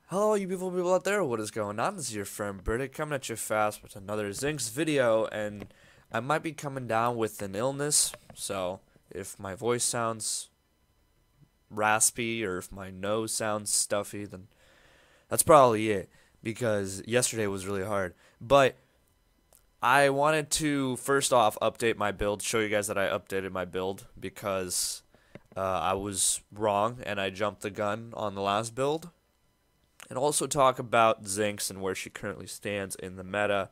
Hello, you beautiful people out there. What is going on? This is your friend Britik coming at you fast with another Zinx video, and I might be coming down with an illness. So if my voice sounds raspy or if my nose sounds stuffy, then that's probably it. Because yesterday was really hard. But I wanted to first off update my build, show you guys that I updated my build because I was wrong and I jumped the gun on the last build. And also talk about Zinx and where she currently stands in the meta.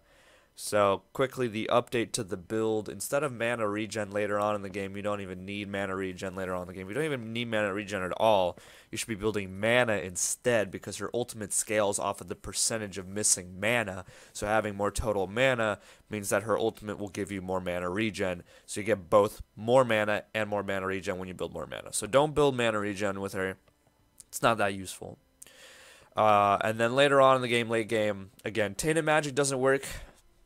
So quickly, the update to the build: instead of mana regen later on in the game, you don't even need mana regen later on in the game. You don't even need mana regen at all. You should be building mana instead, because your ultimate scales off of the percentage of missing mana. So having more total mana means that her ultimate will give you more mana regen. So you get both more mana and more mana regen when you build more mana. So don't build mana regen with her. It's not that useful. And then later on in the game, late game, again, Tainted Magic doesn't work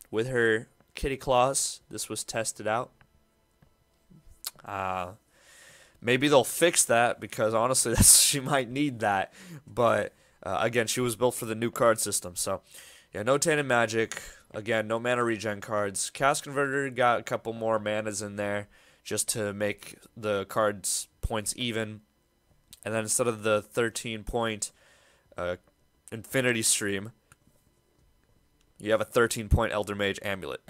with her Kitty Claws. This was tested out. Maybe they'll fix that, because honestly, she might need that. But again, she was built for the new card system. So yeah, no Tainted Magic. Again, no mana regen cards. Cast Converter got a couple more manas in there just to make the cards points even. And then instead of the 13-point Infinity Stream, you have a 13-point Elder Mage Amulet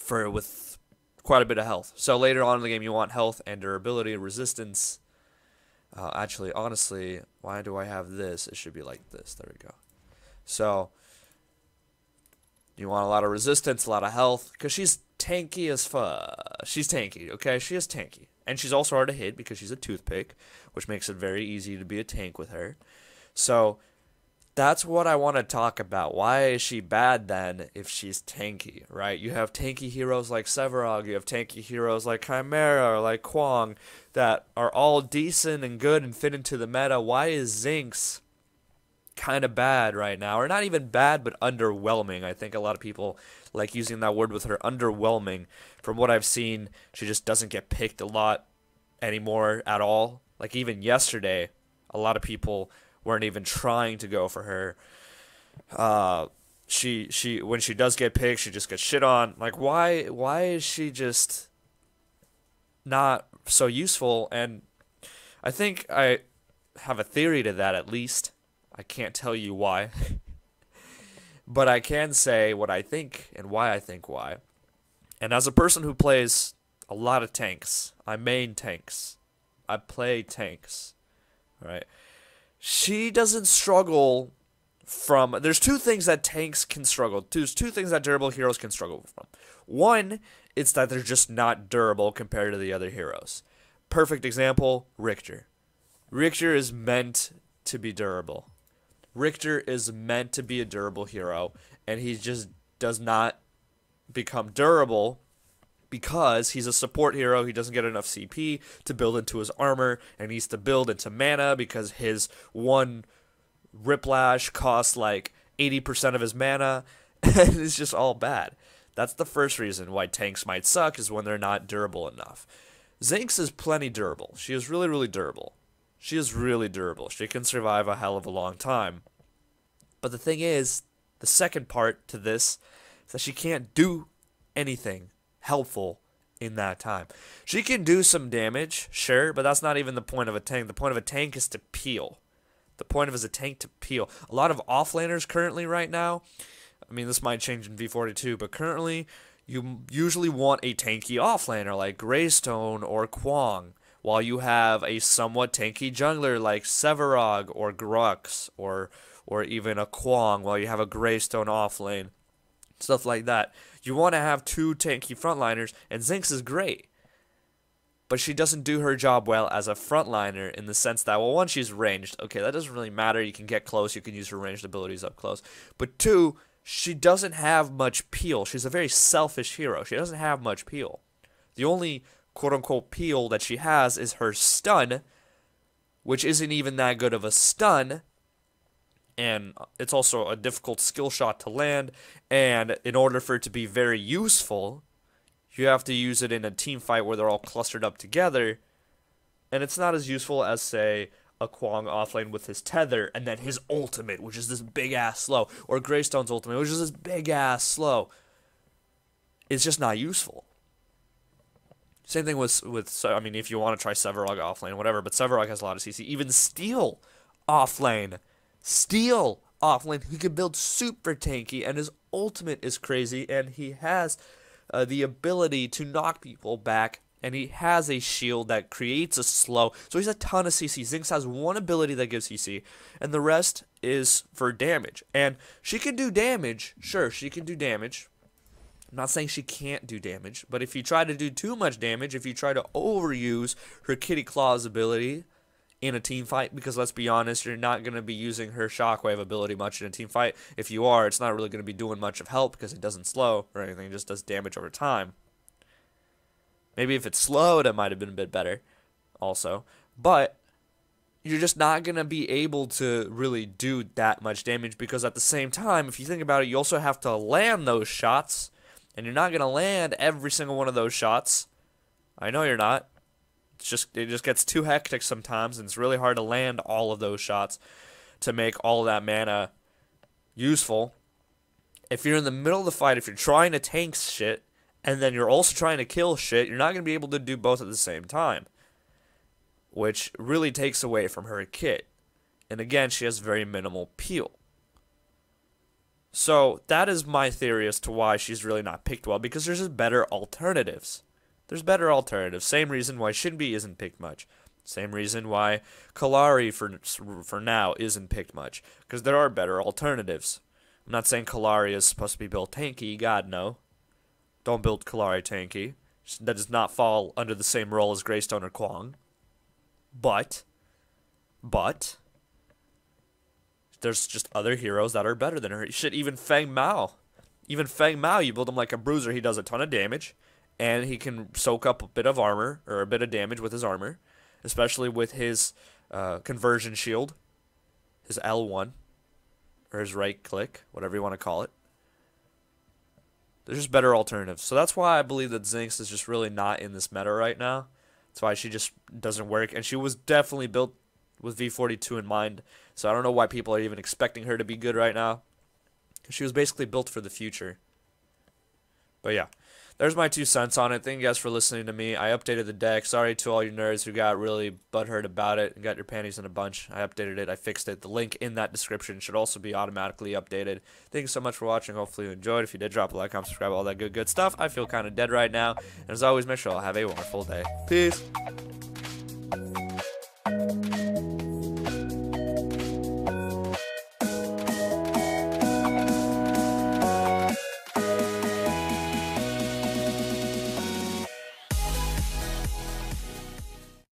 with quite a bit of health. So later on in the game, you want health and durability, resistance. Actually, honestly, why do I have this? It should be like this. There we go. So you want a lot of resistance, a lot of health, because she's tanky as fuck. She's tanky, okay? She is tanky. And she's also hard to hit because she's a toothpick, which makes it very easy to be a tank with her. So that's what I want to talk about. Why is she bad then if she's tanky, right? You have tanky heroes like Sevarog, you have tanky heroes like Chimera or like Kwang that are all decent and good and fit into the meta. Why is Zinx kind of bad right now? Or not even bad, but underwhelming. I think a lot of people like using that word with her, underwhelming. From what I've seen, she just doesn't get picked a lot anymore at all. Like even yesterday, a lot of people weren't even trying to go for her. She when she does get picked, she just gets shit on. Like why is she just not so useful? And I think I have a theory to that, at least. I can't tell you why. But I can say what I think and why I think why. And as a person who plays a lot of tanks, I main tanks. I play tanks. Right? She doesn't struggle from... There's two things that tanks can struggle. There's two things that durable heroes can struggle from. One, it's that they're just not durable compared to the other heroes. Perfect example, Richter. Richter is meant to be durable. Richter is meant to be a durable hero, and he just does not become durable because he's a support hero. He doesn't get enough CP to build into his armor, and needs to build into mana because his one Riplash costs like 80% of his mana, and it's just all bad. That's the first reason why tanks might suck, is when they're not durable enough. Zinx is plenty durable. She is really, really durable. She is really durable. She can survive a hell of a long time. But the thing is, the second part to this is that she can't do anything helpful in that time. She can do some damage, sure, but that's not even the point of a tank. The point of a tank is to peel. The point of it is a tank to peel. A lot of offlaners currently right now, I mean, this might change in V42, but currently you usually want a tanky offlaner like Greystone or Kwang, while you have a somewhat tanky jungler like Sevarog or Grux or even a Kwang, while you have a Greystone offlane. Stuff like that. You want to have two tanky frontliners, and Zinx is great. But she doesn't do her job well as a frontliner, in the sense that, well, one, she's ranged. Okay, that doesn't really matter. You can get close. You can use her ranged abilities up close. But two, she doesn't have much peel. She's a very selfish hero. She doesn't have much peel. The only quote-unquote peel that she has is her stun, which isn't even that good of a stun. And it's also a difficult skill shot to land, and in order for it to be very useful, you have to use it in a team fight where they're all clustered up together, and it's not as useful as, say, a Kwang offlane with his tether, and then his ultimate, which is this big-ass slow, or Greystone's ultimate, which is this big-ass slow, it's just not useful. Same thing with I mean, if you want to try Sevarog offlane, whatever, but Sevarog has a lot of CC. Even Steel offlane. Steel offlane. He can build super tanky, and his ultimate is crazy, and he has the ability to knock people back, and he has a shield that creates a slow. So he's a ton of CC. Zinx has one ability that gives CC, and the rest is for damage. And she can do damage. Sure, she can do damage. I'm not saying she can't do damage, but if you try to do too much damage, if you try to overuse her Kitty Claws ability in a team fight, because let's be honest, you're not going to be using her Shockwave ability much in a team fight. If you are, it's not really going to be doing much of help because it doesn't slow or anything, it just does damage over time. Maybe if it slowed, it might have been a bit better also, but you're just not going to be able to really do that much damage because at the same time, if you think about it, you also have to land those shots. And you're not going to land every single one of those shots. I know you're not. It just gets too hectic sometimes, and it's really hard to land all of those shots to make all of that mana useful. If you're in the middle of the fight, if you're trying to tank shit, and then you're also trying to kill shit, you're not going to be able to do both at the same time. Which really takes away from her kit. And again, she has very minimal peel. So, that is my theory as to why she's really not picked well, because there's just better alternatives. There's better alternatives. Same reason why Shinbi isn't picked much. Same reason why Kalari for now isn't picked much, because there are better alternatives. I'm not saying Kalari is supposed to be built tanky, God no. Don't build Kalari tanky. That does not fall under the same role as Greystone or Kwang. But, there's just other heroes that are better than her. Shit, even Feng Mao. Even Feng Mao, you build him like a bruiser, he does a ton of damage. And he can soak up a bit of armor, or a bit of damage with his armor. Especially with his conversion shield. His L1. Or his right click, whatever you want to call it. There's just better alternatives. So that's why I believe that Zinx is just really not in this meta right now. That's why she just doesn't work. And she was definitely built with V42 in mind. So I don't know why people are even expecting her to be good right now. Because she was basically built for the future. But yeah, there's my 2 cents on it. Thank you guys for listening to me. I updated the deck. Sorry to all you nerds who got really butthurt about it and got your panties in a bunch. I updated it. I fixed it. The link in that description should also be automatically updated. Thank you so much for watching. Hopefully you enjoyed. If you did, drop a like, comment, subscribe, all that good stuff. I feel kind of dead right now. And as always, make sure y'all have a wonderful day. Peace.